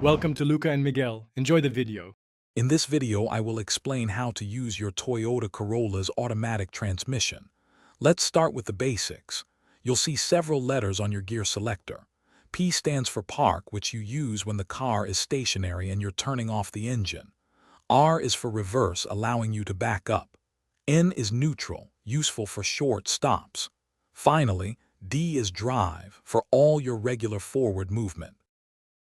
Welcome to Luca and Miguel. Enjoy the video. In this video, I will explain how to use your Toyota Corolla's automatic transmission. Let's start with the basics. You'll see several letters on your gear selector. P stands for park, which you use when the car is stationary and you're turning off the engine. R is for reverse, allowing you to back up. N is neutral, useful for short stops. Finally, D is drive, for all your regular forward movement.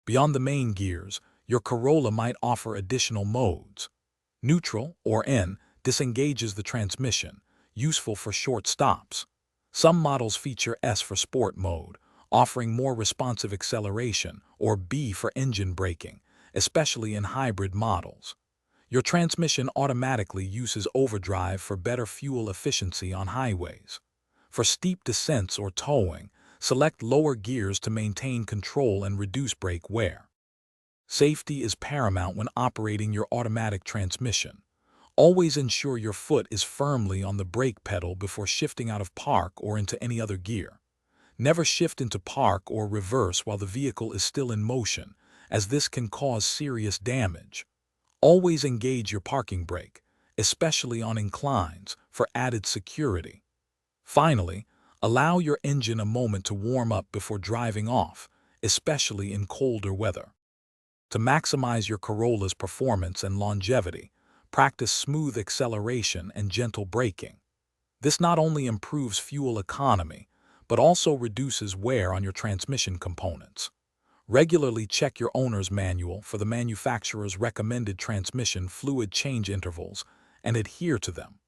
Beyond the main gears, your Corolla might offer additional modes. Neutral, or N, disengages the transmission, useful for short stops. Some models feature S for sport mode, offering more responsive acceleration, or B for engine braking, especially in hybrid models. Your transmission automatically uses overdrive for better fuel efficiency on highways. For steep descents or towing, select lower gears to maintain control and reduce brake wear. Safety is paramount when operating your automatic transmission. Always ensure your foot is firmly on the brake pedal before shifting out of park or into any other gear. Never shift into park or reverse while the vehicle is still in motion, as this can cause serious damage. Always engage your parking brake, especially on inclines, for added security. Finally, allow your engine a moment to warm up before driving off, especially in colder weather. To maximize your Corolla's performance and longevity, practice smooth acceleration and gentle braking. This not only improves fuel economy, but also reduces wear on your transmission components. Regularly check your owner's manual for the manufacturer's recommended transmission fluid change intervals and adhere to them.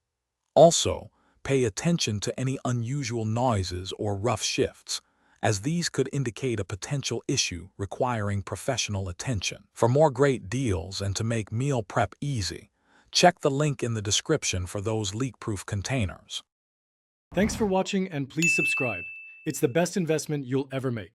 Also, pay attention to any unusual noises or rough shifts, as these could indicate a potential issue requiring professional attention. For more great deals and to make meal prep easy, check the link in the description for those leak-proof containers. Thanks for watching and please subscribe. It's the best investment you'll ever make.